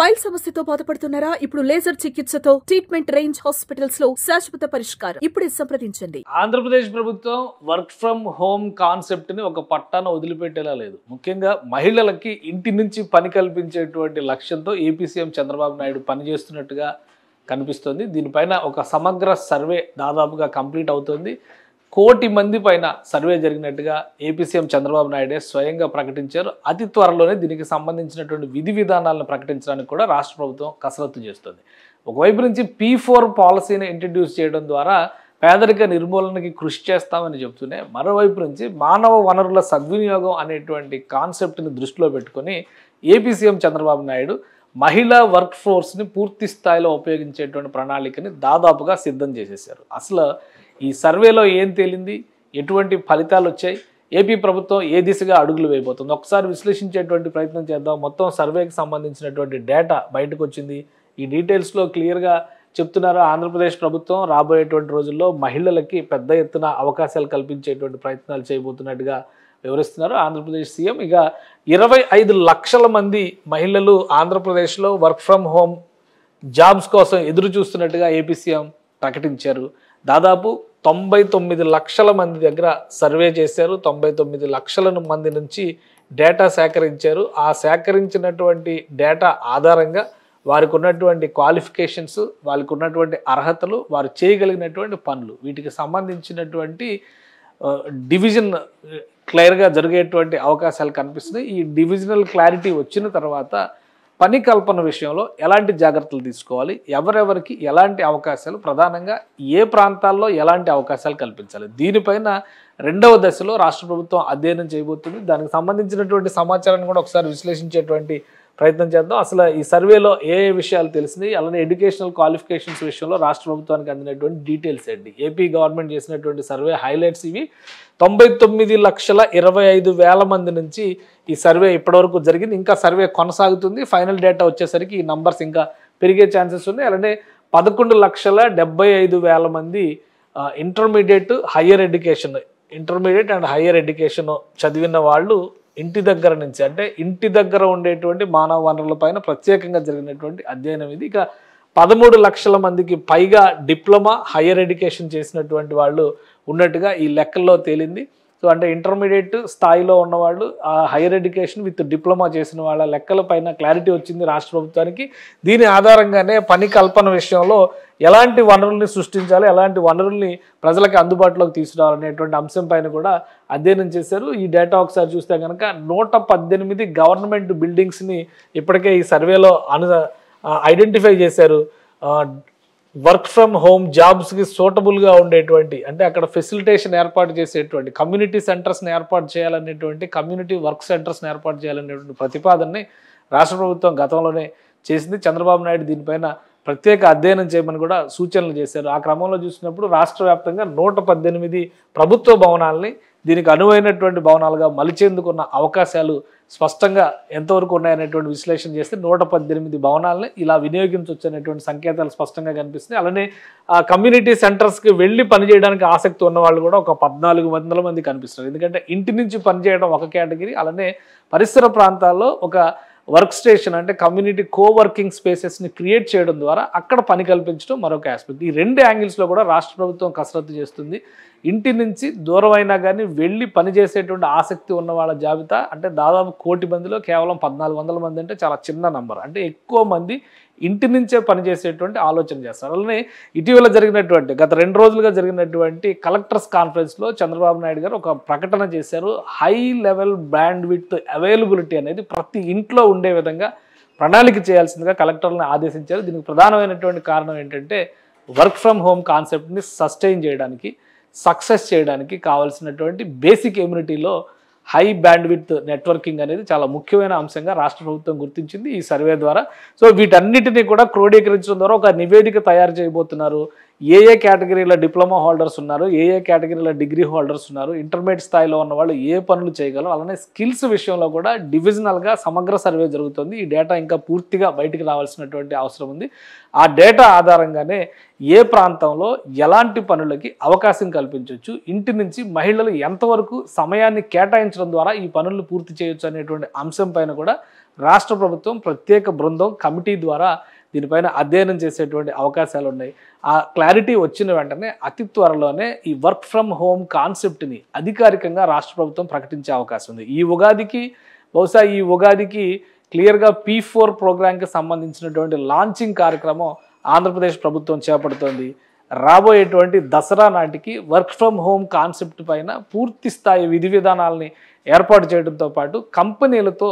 Pile సమస్యతో బాధపడుతున్నారా? ఇప్పుడు లేజర్ చికిత్సతో ట్రీట్మెంట్ రేంజ్ హాస్పిటల్స్ లో శాశ్వత పరిష్కారం. ఇప్పుడే సంప్రదించండి. ఆంధ్రప్రదేశ్ ప్రభుత్వం వర్క్ ఫ్రమ్ హోమ్ కాన్సెప్ట్ ని ఒక పట్టాన వదిలిపెట్టేలా లేదు. ముఖ్యంగా మహిళలకి ఇంటి నుంచి పని కల్పించేటువంటి లక్ష్యంతో ఏపీ సీఎం చంద్రబాబు నాయుడు పనిచేస్తున్నట్టుగా కనిపిస్తుంది. దీనిపైన ఒక సమగ్ర సర్వే దాదాపుగా కంప్లీట్ అవుతుంది. 1 కోటి మంది పైన సర్వే జరిగినట్టుగా ఏపీ సీఎం చంద్రబాబు నాయుడే స్వయంగా ప్రకటించారు. అతి త్వరలోనే దీనికి సంబంధించినటువంటి విధి విధానాలను ప్రకటించడానికి కూడా రాష్ట్ర ప్రభుత్వం కసరత్తు చేస్తుంది. ఒకవైపు నుంచి P4 పాలసీని ఇంట్రడ్యూస్ చేయడం ద్వారా పేదరిక నిర్మూలనకి కృషి చేస్తామని చెప్తూనే, మరోవైపు నుంచి మానవ వనరుల సద్వినియోగం అనేటువంటి కాన్సెప్ట్ని దృష్టిలో పెట్టుకొని ఏపీ సీఎం చంద్రబాబు నాయుడు మహిళా వర్క్ ఫోర్స్ని పూర్తి స్థాయిలో ఉపయోగించేటువంటి ప్రణాళికని దాదాపుగా సిద్ధం చేసేసారు. అసలు ఈ సర్వేలో ఏం తేలింది, ఎటువంటి ఫలితాలు వచ్చాయి, ఏపీ ప్రభుత్వం ఏ దిశగా అడుగులు వేయబోతుంది, ఒకసారి విశ్లేషించేటువంటి ప్రయత్నం చేద్దాం. మొత్తం సర్వేకి సంబంధించినటువంటి డేటా బయటకు వచ్చింది. ఈ డీటెయిల్స్లో క్లియర్గా చెప్తున్నారు. ఆంధ్రప్రదేశ్ ప్రభుత్వం రాబోయేటువంటి రోజుల్లో మహిళలకి పెద్ద ఎత్తున అవకాశాలు కల్పించేటువంటి ప్రయత్నాలు చేయబోతున్నట్టుగా వివరిస్తున్నారు ఆంధ్రప్రదేశ్ సీఎం. ఇక 25 లక్షల మంది మహిళలు ఆంధ్రప్రదేశ్లో వర్క్ ఫ్రమ్ హోమ్ జాబ్స్ కోసం ఎదురు చూస్తున్నట్టుగా ఏపీ సీఎం ప్రకటించారు. దాదాపు 99 లక్షల మంది దగ్గర సర్వే చేశారు. 99 లక్షల మంది నుంచి డేటా సేకరించారు. ఆ సేకరించినటువంటి డేటా ఆధారంగా వారికి ఉన్నటువంటి క్వాలిఫికేషన్స్, వారికి ఉన్నటువంటి అర్హతలు, వారు చేయగలిగినటువంటి పనులు, వీటికి సంబంధించినటువంటి డివిజన్ క్లియర్గా జరిగేటువంటి అవకాశాలు కనిపిస్తున్నాయి. ఈ డివిజనల్ క్లారిటీ వచ్చిన తర్వాత పని కల్పన విషయంలో ఎలాంటి జాగ్రత్తలు తీసుకోవాలి, ఎవరెవరికి ఎలాంటి అవకాశాలు, ప్రధానంగా ఏ ప్రాంతాల్లో ఎలాంటి అవకాశాలు కల్పించాలి, దీనిపైన 2వ దశలో రాష్ట్ర ప్రభుత్వం అధ్యయనం చేయబోతుంది. దానికి సంబంధించినటువంటి సమాచారాన్ని కూడా ఒకసారి విశ్లేషించేటువంటి ప్రయత్నం చేద్దాం. అసలు ఈ సర్వేలో ఏ విషయాలు తెలిసినాయి, అలానే ఎడ్యుకేషనల్ క్వాలిఫికేషన్స్ విషయంలో రాష్ట్ర ప్రభుత్వానికి అందినటువంటి డీటెయిల్స్ ఏంటి, ఏపీ గవర్నమెంట్ చేసినటువంటి సర్వే హైలైట్స్ ఇవి. 99,25,000 మంది నుంచి ఈ సర్వే ఇప్పటివరకు జరిగింది. ఇంకా సర్వే కొనసాగుతుంది. ఫైనల్ డేటా వచ్చేసరికి ఈ నంబర్స్ ఇంకా పెరిగే ఛాన్సెస్ ఉన్నాయి. అలానే 11,75,000 మంది ఇంటర్మీడియట్ అండ్ హయ్యర్ ఎడ్యుకేషన్ చదివిన వాళ్ళు ఇంటి దగ్గర నుంచి, అంటే ఇంటి దగ్గర ఉండేటువంటి మానవ వనరుల పైన ప్రత్యేకంగా జరిగినటువంటి అధ్యయనం ఇది. ఇక 13 లక్షల మందికి పైగా డిప్లొమా హయ్యర్ ఎడ్యుకేషన్ చేసినటువంటి వాళ్ళు ఉన్నట్టుగా ఈ లెక్కల్లో తేలింది. సో అంటే ఇంటర్మీడియట్ స్థాయిలో ఉన్నవాళ్ళు, ఆ హయ్యర్ ఎడ్యుకేషన్ విత్ డిప్లొమా చేసిన వాళ్ళ లెక్కల పైన క్లారిటీ వచ్చింది రాష్ట్ర ప్రభుత్వానికి. దీని ఆధారంగానే పని కల్పన విషయంలో ఎలాంటి వనరుల్ని సృష్టించాలి, ఎలాంటి వనరుల్ని ప్రజలకు అందుబాటులోకి తీసుకురావాలనేటువంటి అంశం పైన కూడా అధ్యయనం చేశారు. ఈ డేటా ఒకసారి చూస్తే కనుక 118 గవర్నమెంట్ బిల్డింగ్స్ని ఇప్పటికే ఈ సర్వేలో ఐడెంటిఫై చేశారు. వర్క్ ఫ్రమ్ హోమ్ జాబ్స్కి సూటబుల్గా ఉండేటువంటి, అంటే అక్కడ ఫెసిలిటేషన్ ఏర్పాటు చేసేటువంటి కమ్యూనిటీ సెంటర్స్ని ఏర్పాటు చేయాలనేటువంటి, కమ్యూనిటీ వర్క్ సెంటర్స్ని ఏర్పాటు చేయాలనేటువంటి ప్రతిపాదనని రాష్ట్ర ప్రభుత్వం గతంలోనే చేసింది. చంద్రబాబు నాయుడు దీనిపైన ప్రత్యేక అధ్యయనం చేయమని కూడా సూచనలు చేశారు. ఆ క్రమంలో చూసినప్పుడు రాష్ట్ర వ్యాప్తంగా 118 ప్రభుత్వ భవనాలని దీనికి అనువైనటువంటి భవనాలుగా మలిచేందుకున్న అవకాశాలు స్పష్టంగా ఎంతవరకు ఉన్నాయనేటువంటి విశ్లేషణ చేస్తే 118 భవనాలని ఇలా వినియోగించవచ్చు అనేటువంటి సంకేతాలు స్పష్టంగా కనిపిస్తున్నాయి. అలానే ఆ కమ్యూనిటీ సెంటర్స్కి వెళ్ళి పనిచేయడానికి ఆసక్తి ఉన్న వాళ్ళు కూడా ఒక 1400 మంది కనిపిస్తున్నారు. ఎందుకంటే ఇంటి నుంచి పనిచేయడం ఒక కేటగిరీ, అలానే పరిసర ప్రాంతాల్లో ఒక వర్క్ స్టేషన్, అంటే కమ్యూనిటీ కోవర్కింగ్ స్పేసెస్ని క్రియేట్ చేయడం ద్వారా అక్కడ పని కల్పించడం మరొక ఆస్పెక్ట్. ఈ 2 యాంగిల్స్లో కూడా రాష్ట్ర ప్రభుత్వం కసరత్తు చేస్తుంది. ఇంటి నుంచి దూరం అయినా కానీ వెళ్ళి పనిచేసేటువంటి ఆసక్తి ఉన్న వాళ్ళ జాబితా, అంటే దాదాపు 1 కోటి మందిలో కేవలం 1,400 మంది అంటే చాలా చిన్న నంబర్. అంటే ఎక్కువ మంది ఇంటి నుంచే పనిచేసేటువంటి ఆలోచన చేస్తారు. అలానే ఇటీవల జరిగినటువంటి, గత 2 రోజులుగా జరిగినటువంటి కలెక్టర్స్ కాన్ఫరెన్స్లో చంద్రబాబు నాయుడు గారు ఒక ప్రకటన చేశారు. High level band width availability అనేది ప్రతి ఇంట్లో ఉండే విధంగా ప్రణాళిక చేయాల్సిందిగా కలెక్టర్లను ఆదేశించారు. దీనికి ప్రధానమైనటువంటి కారణం ఏంటంటే వర్క్ ఫ్రమ్ హోమ్ కాన్సెప్ట్ని సస్టైన్ చేయడానికి, సక్సెస్ చేయడానికి కావాల్సినటువంటి బేసిక్ ఎమ్యూనిటీలో హై బ్యాండ్ విడ్త్ నెట్వర్కింగ్ అనేది చాలా ముఖ్యమైన అంశంగా రాష్ట్ర ప్రభుత్వం గుర్తించింది ఈ సర్వే ద్వారా. సో వీటన్నిటినీ కూడా క్రోడీకరించడం ద్వారా ఒక నివేదిక తయారు చేయబోతున్నారు. ఏ కేటగిరీల డిప్లొమా హోల్డర్స్ ఉన్నారు, ఏ కేటగిరీల డిగ్రీ హోల్డర్స్ ఉన్నారు, ఇంటర్మీడియట్ స్థాయిలో ఉన్న వాళ్ళు ఏ పనులు చేయగలరు, అలానే స్కిల్స్ విషయంలో కూడా డివిజనల్గా సమగ్ర సర్వే జరుగుతుంది. ఈ డేటా ఇంకా పూర్తిగా బయటికి రావాల్సినటువంటి అవసరం ఉంది. ఆ డేటా ఆధారంగానే ఏ ప్రాంతంలో ఎలాంటి పనులకి అవకాశం కల్పించవచ్చు, ఇంటి నుంచి మహిళలు ఎంతవరకు సమయాన్ని కేటాయించడం ద్వారా ఈ పనులను పూర్తి చేయొచ్చు అనేటువంటి అంశం పైన కూడా రాష్ట్ర ప్రభుత్వం ప్రత్యేక బృందం కమిటీ ద్వారా దీనిపైన అధ్యయనం చేసేటువంటి అవకాశాలు ఉన్నాయి. ఆ క్లారిటీ వచ్చిన వెంటనే అతి త్వరలోనే ఈ వర్క్ ఫ్రమ్ హోమ్ కాన్సెప్ట్ని అధికారికంగా రాష్ట్ర ప్రభుత్వం ప్రకటించే అవకాశం ఉంది. బహుశా ఈ ఉగాదికి క్లియర్గా P4 ప్రోగ్రాంకి సంబంధించినటువంటి లాంచింగ్ కార్యక్రమం ఆంధ్రప్రదేశ్ ప్రభుత్వం చేపడుతోంది. రాబోయేటువంటి దసరా నాటికి వర్క్ ఫ్రమ్ హోమ్ కాన్సెప్ట్ పైన పూర్తి స్థాయి విధి విధానాలని ఏర్పాటు చేయడంతో పాటు కంపెనీలతో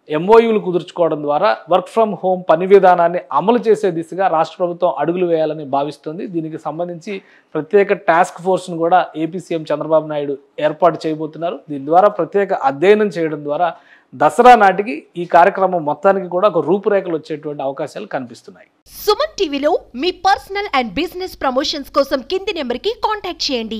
MOUలు కుదుర్చుకోవడం ద్వారా వర్క్ ఫ్రమ్ హోమ్ పని విధానాన్ని అమలు చేసే దిశగా రాష్ట్ర ప్రభుత్వం అడుగులు వేయాలని భావిస్తుంది. దీనికి సంబంధించి ప్రత్యేక టాస్క్ ఫోర్స్ను కూడా ఏపీ సీఎం చంద్రబాబు నాయుడు ఏర్పాటు చేయబోతున్నారు. దీని ద్వారా ప్రత్యేక అధ్యయనం చేయడం ద్వారా దసరా నాటికి ఈ కార్యక్రమం మొత్తానికి కూడా ఒక రూపురేఖలు వచ్చేటువంటి అవకాశాలు కనిపిస్తున్నాయి. సుమన్ టీవీలో మీ పర్సనల్ అండ్ బిజినెస్ ప్రమోషన్స్ కోసం కింది నెంబర్కి కాంటాక్ట్ చేయండి.